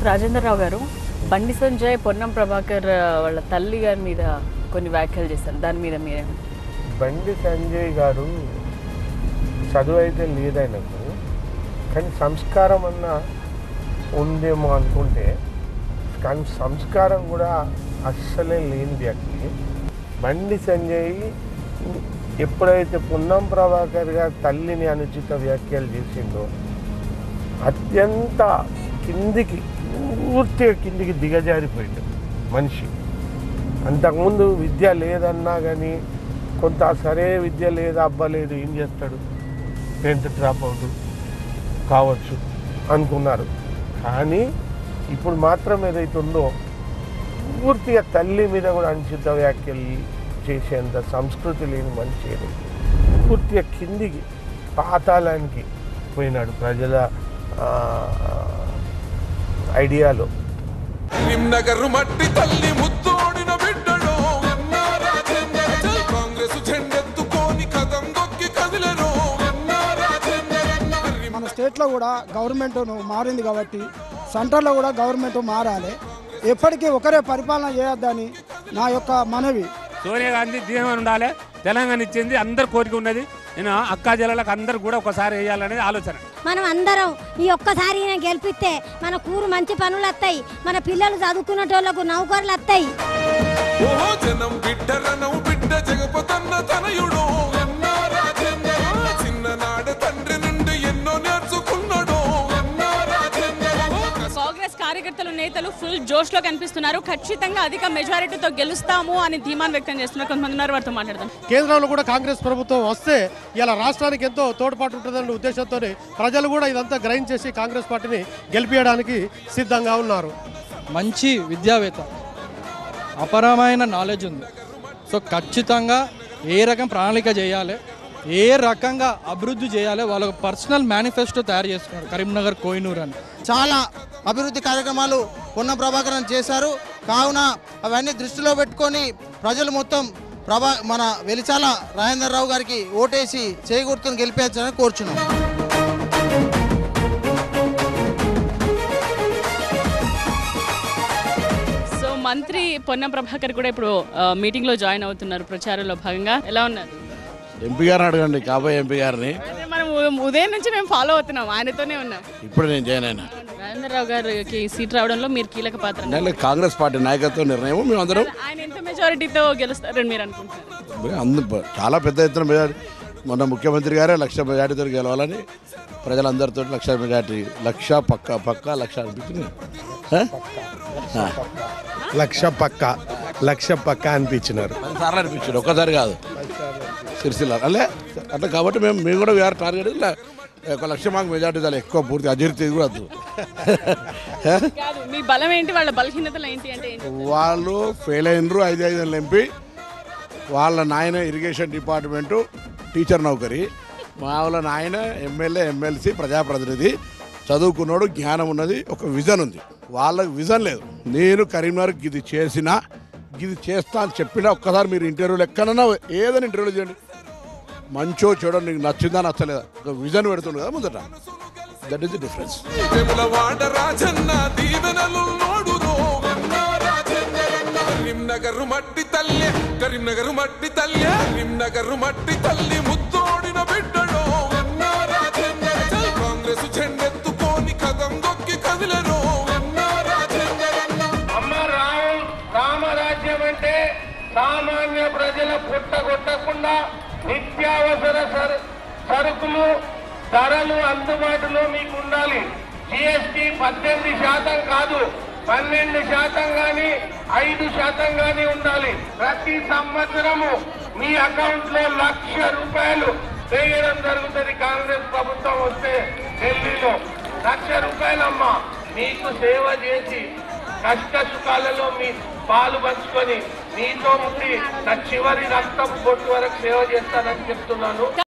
రాజేంద్రరావు గారు, బండి సంజయ్ పొన్నం ప్రభాకర్ వాళ్ళ తల్లి గారి మీద కొన్ని వ్యాఖ్యలు చేశారు. దాని మీద మీరేమో? బండి సంజయ్ గారు చదువు అయితే లేదైనకు, కానీ సంస్కారం అన్న ఉందేమో అనుకుంటే, కానీ సంస్కారం కూడా అస్సలే లేని వ్యక్తి. బండి సంజయ్ ఎప్పుడైతే పొన్నం ప్రభాకర్ గారి తల్లిని అనుచిత వ్యాఖ్యలు చేసిందో అత్యంత పూర్తిగా కిందికి దిగజారిపోయింది మనిషి. అంతకుముందు విద్య లేదన్నా కానీ కొంత సరే విద్య లేదా అవ్వలేదు, ఏం చేస్తాడు, 10th డ్రాప్ అవుట్ కావచ్చు అనుకున్నారు. కానీ ఇప్పుడు మాత్రం ఏదైతే ఉందో పూర్తిగా తల్లి మీద కూడా అనుచిత వ్యాఖ్యలు చేసేంత సంస్కృతి లేని మనిషి పూర్తిగా కిందికి పాతాళానికి పోయినాడు ప్రజల ఐడియాలో. కరీంనగర్ మట్టి తల్లి ముత్తోడిన బిడ్డలో కాంగ్రెస్ జెండెత్తుకొని కదం దొక్కి కదిలెను. మన స్టేట్లో కూడా గవర్నమెంట్ మారింది కాబట్టి సెంటర్లో కూడా గవర్నమెంట్ మారాలి. ఎప్పటికీ ఒకరే పరిపాలన చేయొద్దని నా యొక్క మనవి. సోనియా గాంధీ దీవెన ఉండాలి, తెలంగాణ ఇచ్చింది, అందరు కోరిక ఉన్నది. నేను అక్కా జిల్లాలకు అందరు కూడా ఒకసారి వేయాలనేది ఆలోచన. మనం అందరం ఈ ఒక్కసారి గెలిపిస్తే మన కూరు మంచి పనులు వస్తాయి, మన పిల్లలు చదువుకునేటోళ్లకు నౌకర్లు వస్తాయి. జనం బిడ్డలను బిడ్డ జగపతన్న తనయుడు చిన్ననాడు తండ్రి నుండి ఎన్నో నేర్చుకున్నాడు. కాంగ్రెస్ కార్యకర్తలు నేతలు ఫుల్ జోష్ లో కనిపిస్తున్నారు. ఖచ్చితంగా అధిక మెజారిటీతో గెలుస్తాము అని ధీమాన్ వ్యక్తం చేస్తున్నారు. కొంతమంది ఉన్నారు, వారితో మాట్లాడదాం. కేంద్రంలో కూడా కాంగ్రెస్ ప్రభుత్వం వస్తే ఇలా రాష్ట్రానికి ఎంతో తోడ్పాటు ఉంటుందనే ఉద్దేశంతో ప్రజలు కూడా ఇదంతా గ్రహించేసి చేసి కాంగ్రెస్ పార్టీని గెలిపించడానికి సిద్ధంగా ఉన్నారు. మంచి విద్యావేత్త, అపరమైన నాలెడ్జ్ ఉంది. సో ఖచ్చితంగా ఏ రకం ప్రణాళిక చేయాలి, ఏ రకంగా అభివృద్ధి చేయాలి, వాళ్ళకు పర్సనల్ మేనిఫెస్టో తయారు చేసుకున్నారు. కరీంనగర్ కోహినూర్ అని చాలా అభివృద్ధి కార్యక్రమాలు పొన్నం ప్రభాకరన్ చేశారు. కావున అవన్నీ దృష్టిలో పెట్టుకొని ప్రజలు మొత్తం మన వెలిచాల రాజేంద్రరావు గారికి ఓటేసి చేకూర్చుని గెలిపించాలని కోరుచున్నాం. సో మంత్రి పొన్నం ప్రభాకర్ కూడా ఇప్పుడు మీటింగ్ లో జాయిన్ అవుతున్నారు ప్రచారంలో భాగంగా. ఎలా ఉన్నారు? ఎంపీ గారిని అడగండి, కాబోయే ఎంపీ గారిని. మనం ఉదయం నుంచి మేము ఫాలో అవుతున్నాం, ఆయనతోనే ఉన్నాం. ఇప్పుడు నేను జాయిన్ అయినా. రాజేంద్రరావు గారికి సీట్ రావడంలో మీరు కీలక పాత్ర. కాంగ్రెస్ పార్టీ నాయకత్వ నిర్ణయం. మేము అందరం ఆయన ఎంత మెజారిటీతో గెలుస్తారని మీరు అనుకుంటున్నారు? చాలా పెద్ద ఎత్తున మెజారిటీ. మొన్న ముఖ్యమంత్రి గారే 1,00,000 మెజారిటీతో గెలవాలని ప్రజలందరితో 1,00,000 మెజారిటీ, 1,00,000 పక్కా 1,00,000 అనిపించింది. 1,00,000 పక్కా అనిపించినారు. 10 సార్లు అనిపించారు, ఒక్కసారి కాదు. సిరిసిల్ల అట్లా కాబట్టి మేము కూడా వీఆర్ టార్గెట్ 1,00,000 మాకు మెజార్టీ చాలా ఎక్కువ, పూర్తి అజీర్తి కూడా వద్దు. మీ బలం ఏంటి, వాళ్ళ బలహీనతలు ఏంటి అంటే? వాళ్ళు ఫెయిల్ అయినరు 5 ఎంపీ. వాళ్ళ నాయన ఇరిగేషన్ డిపార్ట్మెంటు టీచర్ నౌకరి, మా వాళ్ళ నాయన ఎమ్మెల్యే ఎమ్మెల్సీ ప్రజాప్రతినిధి, చదువుకున్నాడు, జ్ఞానం ఉన్నది, ఒక విజన్ ఉంది. వాళ్ళకి విజన్ లేదు. నేను కరీంనగర్కి ఇది చేసినా ఇది చేస్తా అని చెప్పినా ఒక్కసారి మీరు ఇంటర్వ్యూలు ఎక్కడన్నా ఏదైనా ఇంటర్వ్యూలు చేయండి, మంచో చెడో నీకు నచ్చిందా నచ్చలేదా ఒక విజన్ పెడుతుండు కదా ముందట. That is the difference. Karimnagar మట్టి తల్లి, కరీంనగర్ మట్టి తల్లి, కరీంనగర్ మట్టి తల్లి ముత్తోడిన బిడ్డలో కాంగ్రెస్ జెండెత్తుకొని కదం దొక్కి కదిలెను. రామరాజ్యం అంటే సామాన్య ప్రజల పుట్టగొట్టకుండా నిత్యావసర సరుకులు ధరలు అందుబాటులో మీకు ఉండాలి. జిఎస్టీ 18% కాదు, 12% కానీ 5% కానీ ఉండాలి. ప్రతి సంవత్సరము మీ అకౌంట్ లో 1,00,000 రూపాయలు వేయడం జరుగుతుంది. కాంగ్రెస్ ప్రభుత్వం వస్తే ఢిల్లీలో 1,00,000 రూపాయలమ్మా మీకు సేవ చేసి కష్ట సుఖాలలో మీ పాలు పంచుకొని మీతో ఉండి నా చివరి రక్తం బొట్టు వరకు సేవ చేస్తానని చెప్తున్నాను.